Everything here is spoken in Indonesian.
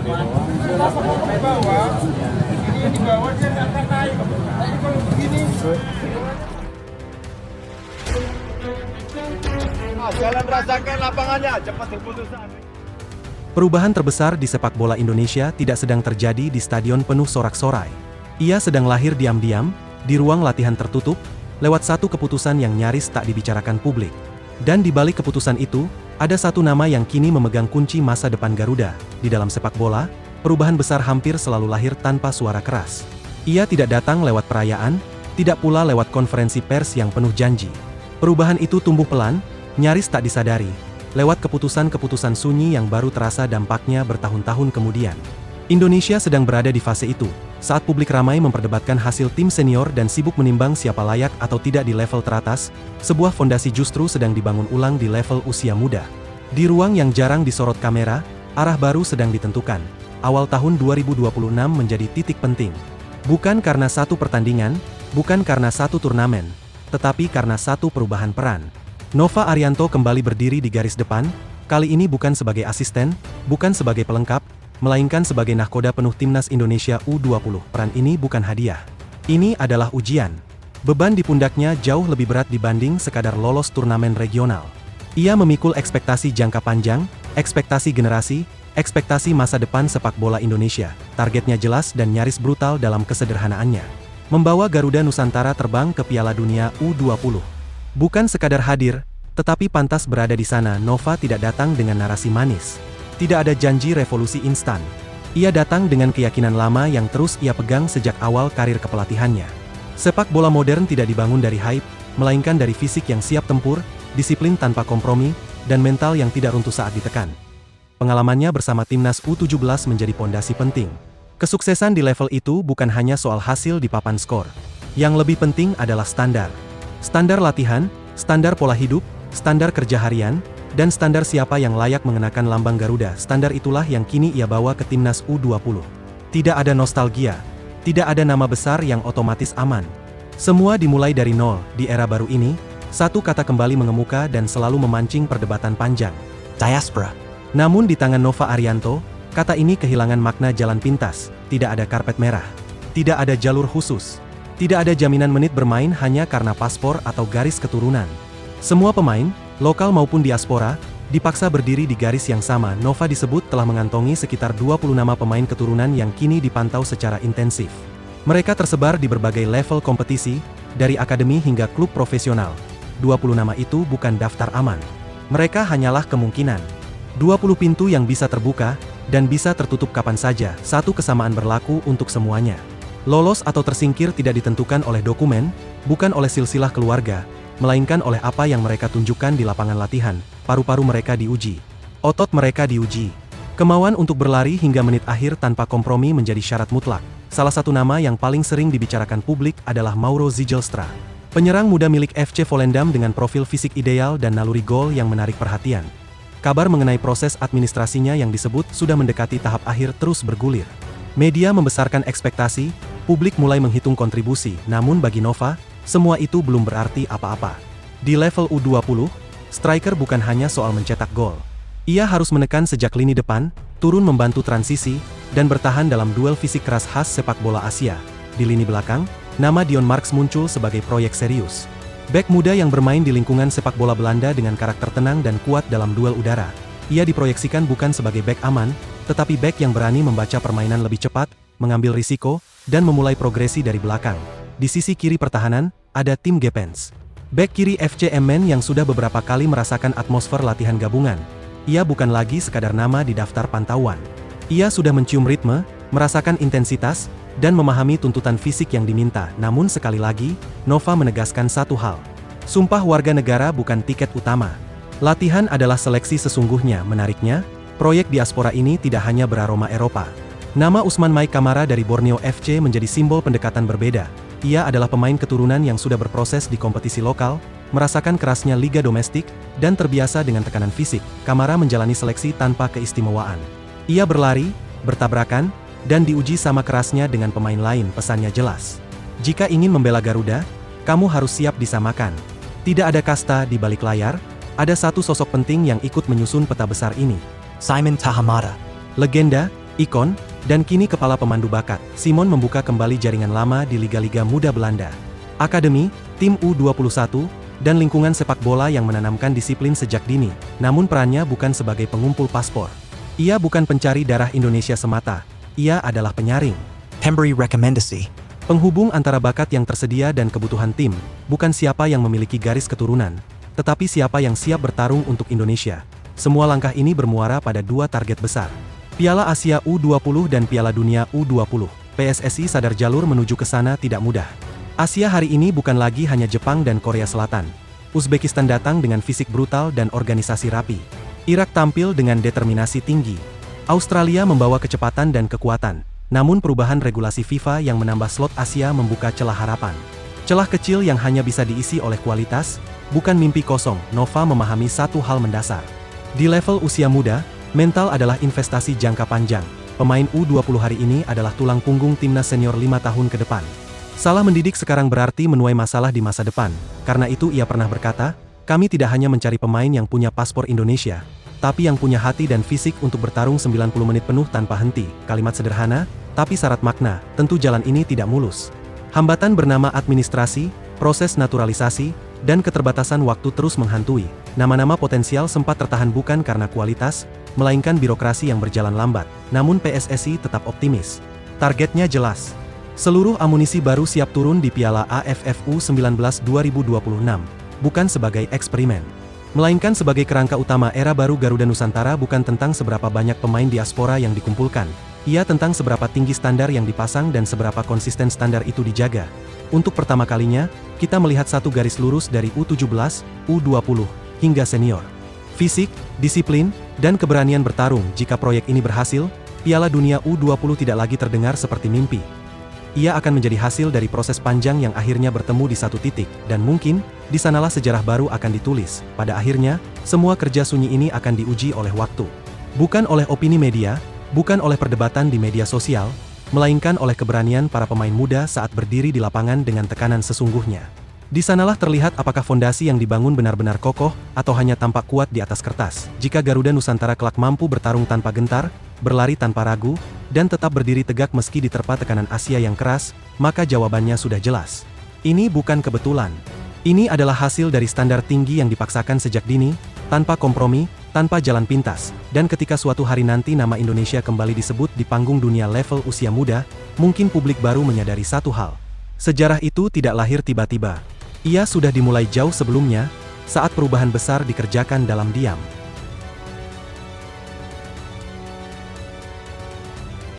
Di bawah, ini di bawah dia nggak akan naik. Tapi kalau begini, jalan rasakan lapangannya, cepat keputusan. Perubahan terbesar di sepak bola Indonesia tidak sedang terjadi di stadion penuh sorak-sorai. Ia sedang lahir diam-diam, di ruang latihan tertutup, lewat satu keputusan yang nyaris tak dibicarakan publik. Dan di balik keputusan itu, ada satu nama yang kini memegang kunci masa depan Garuda. Di dalam sepak bola, perubahan besar hampir selalu lahir tanpa suara keras. Ia tidak datang lewat perayaan, tidak pula lewat konferensi pers yang penuh janji. Perubahan itu tumbuh pelan, nyaris tak disadari, lewat keputusan-keputusan sunyi yang baru terasa dampaknya bertahun-tahun kemudian. Indonesia sedang berada di fase itu, saat publik ramai memperdebatkan hasil tim senior dan sibuk menimbang siapa layak atau tidak di level teratas, sebuah fondasi justru sedang dibangun ulang di level usia muda. Di ruang yang jarang disorot kamera, arah baru sedang ditentukan. Awal tahun 2026 menjadi titik penting. Bukan karena satu pertandingan, bukan karena satu turnamen, tetapi karena satu perubahan peran. Nova Arianto kembali berdiri di garis depan, kali ini bukan sebagai asisten, bukan sebagai pelengkap, melainkan sebagai nahkoda penuh timnas Indonesia U20. Peran ini bukan hadiah. Ini adalah ujian. Beban di pundaknya jauh lebih berat dibanding sekadar lolos turnamen regional. Ia memikul ekspektasi jangka panjang, ekspektasi generasi, ekspektasi masa depan sepak bola Indonesia. Targetnya jelas dan nyaris brutal dalam kesederhanaannya. Membawa Garuda Nusantara terbang ke Piala Dunia U20. Bukan sekadar hadir, tetapi pantas berada di sana. Nova tidak datang dengan narasi manis. Tidak ada janji revolusi instan. Ia datang dengan keyakinan lama yang terus ia pegang sejak awal karir kepelatihannya. Sepak bola modern tidak dibangun dari hype, melainkan dari fisik yang siap tempur, disiplin tanpa kompromi, dan mental yang tidak runtuh saat ditekan. Pengalamannya bersama timnas U17 menjadi pondasi penting. Kesuksesan di level itu bukan hanya soal hasil di papan skor. Yang lebih penting adalah standar. Standar latihan, standar pola hidup, standar kerja harian, dan standar siapa yang layak mengenakan lambang Garuda. Standar itulah yang kini ia bawa ke timnas U20. Tidak ada nostalgia, tidak ada nama besar yang otomatis aman. Semua dimulai dari nol. Di era baru ini, satu kata kembali mengemuka dan selalu memancing perdebatan panjang. Diaspora. Namun di tangan Nova Arianto, kata ini kehilangan makna jalan pintas. Tidak ada karpet merah. Tidak ada jalur khusus. Tidak ada jaminan menit bermain hanya karena paspor atau garis keturunan. Semua pemain, lokal maupun diaspora, dipaksa berdiri di garis yang sama. Nova disebut telah mengantongi sekitar 20 nama pemain keturunan yang kini dipantau secara intensif. Mereka tersebar di berbagai level kompetisi, dari akademi hingga klub profesional. 20 nama itu bukan daftar aman. Mereka hanyalah kemungkinan. 20 pintu yang bisa terbuka, dan bisa tertutup kapan saja. Satu kesamaan berlaku untuk semuanya. Lolos atau tersingkir tidak ditentukan oleh dokumen, bukan oleh silsilah keluarga, melainkan oleh apa yang mereka tunjukkan di lapangan latihan. Paru-paru mereka diuji. Otot mereka diuji. Kemauan untuk berlari hingga menit akhir tanpa kompromi menjadi syarat mutlak. Salah satu nama yang paling sering dibicarakan publik adalah Mauro Zijlstra. Penyerang muda milik FC Volendam dengan profil fisik ideal dan naluri gol yang menarik perhatian. Kabar mengenai proses administrasinya yang disebut sudah mendekati tahap akhir terus bergulir. Media membesarkan ekspektasi, publik mulai menghitung kontribusi, namun bagi Nova, semua itu belum berarti apa-apa. Di level U20, striker bukan hanya soal mencetak gol. Ia harus menekan sejak lini depan, turun membantu transisi, dan bertahan dalam duel fisik keras khas sepak bola Asia. Di lini belakang, nama Dion Marks muncul sebagai proyek serius. Bek muda yang bermain di lingkungan sepak bola Belanda dengan karakter tenang dan kuat dalam duel udara. Ia diproyeksikan bukan sebagai bek aman, tetapi bek yang berani membaca permainan lebih cepat, mengambil risiko, dan memulai progresi dari belakang. Di sisi kiri pertahanan, ada Tim Gepens. Bek kiri FC Emmen yang sudah beberapa kali merasakan atmosfer latihan gabungan. Ia bukan lagi sekadar nama di daftar pantauan. Ia sudah mencium ritme, merasakan intensitas, dan memahami tuntutan fisik yang diminta. Namun sekali lagi, Nova menegaskan satu hal. Sumpah warga negara bukan tiket utama. Latihan adalah seleksi sesungguhnya. Menariknya, proyek diaspora ini tidak hanya beraroma Eropa. Nama Usman Maik Kamara dari Borneo FC menjadi simbol pendekatan berbeda. Ia adalah pemain keturunan yang sudah berproses di kompetisi lokal, merasakan kerasnya liga domestik, dan terbiasa dengan tekanan fisik. Kamara menjalani seleksi tanpa keistimewaan. Ia berlari, bertabrakan, dan diuji sama kerasnya dengan pemain lain. Pesannya jelas. Jika ingin membela Garuda, kamu harus siap disamakan. Tidak ada kasta di balik layar, ada satu sosok penting yang ikut menyusun peta besar ini. Simon Tahamada. Legenda, ikon, dan kini kepala pemandu bakat. Simon membuka kembali jaringan lama di liga-liga muda Belanda. Akademi, tim U21, dan lingkungan sepak bola yang menanamkan disiplin sejak dini, namun perannya bukan sebagai pengumpul paspor. Ia bukan pencari darah Indonesia semata, ia adalah penyaring. Pemberi rekomendasi. Penghubung antara bakat yang tersedia dan kebutuhan tim, bukan siapa yang memiliki garis keturunan, tetapi siapa yang siap bertarung untuk Indonesia. Semua langkah ini bermuara pada dua target besar. Piala Asia U20 dan Piala Dunia U20. PSSI sadar jalur menuju ke sana tidak mudah. Asia hari ini bukan lagi hanya Jepang dan Korea Selatan. Uzbekistan datang dengan fisik brutal dan organisasi rapi. Irak tampil dengan determinasi tinggi. Australia membawa kecepatan dan kekuatan. Namun perubahan regulasi FIFA yang menambah slot Asia membuka celah harapan. Celah kecil yang hanya bisa diisi oleh kualitas, bukan mimpi kosong. Nova memahami satu hal mendasar. Di level usia muda, mental adalah investasi jangka panjang. Pemain U20 hari ini adalah tulang punggung timnas senior 5 tahun ke depan. Salah mendidik sekarang berarti menuai masalah di masa depan. Karena itu ia pernah berkata, kami tidak hanya mencari pemain yang punya paspor Indonesia, tapi yang punya hati dan fisik untuk bertarung 90 menit penuh tanpa henti. Kalimat sederhana, tapi syarat makna. Tentu jalan ini tidak mulus. Hambatan bernama administrasi, proses naturalisasi, dan keterbatasan waktu terus menghantui. Nama-nama potensial sempat tertahan bukan karena kualitas, melainkan birokrasi yang berjalan lambat. Namun PSSI tetap optimis. Targetnya jelas. Seluruh amunisi baru siap turun di Piala AFF U19 2026, bukan sebagai eksperimen, melainkan sebagai kerangka utama era baru Garuda Nusantara. Bukan tentang seberapa banyak pemain diaspora yang dikumpulkan, ia tentang seberapa tinggi standar yang dipasang dan seberapa konsisten standar itu dijaga. Untuk pertama kalinya, kita melihat satu garis lurus dari U17, U20, hingga senior. Fisik, disiplin, dan keberanian bertarung. Jika proyek ini berhasil, Piala Dunia U20 tidak lagi terdengar seperti mimpi. Ia akan menjadi hasil dari proses panjang yang akhirnya bertemu di satu titik, dan mungkin, di sanalah sejarah baru akan ditulis. Pada akhirnya, semua kerja sunyi ini akan diuji oleh waktu. Bukan oleh opini media, bukan oleh perdebatan di media sosial, melainkan oleh keberanian para pemain muda saat berdiri di lapangan dengan tekanan sesungguhnya. Di sanalah terlihat apakah fondasi yang dibangun benar-benar kokoh, atau hanya tampak kuat di atas kertas. Jika Garuda Nusantara kelak mampu bertarung tanpa gentar, berlari tanpa ragu, dan tetap berdiri tegak meski diterpa tekanan Asia yang keras, maka jawabannya sudah jelas. Ini bukan kebetulan. Ini adalah hasil dari standar tinggi yang dipaksakan sejak dini, tanpa kompromi, tanpa jalan pintas, dan ketika suatu hari nanti nama Indonesia kembali disebut di panggung dunia level usia muda, mungkin publik baru menyadari satu hal. Sejarah itu tidak lahir tiba-tiba. Ia sudah dimulai jauh sebelumnya, saat perubahan besar dikerjakan dalam diam.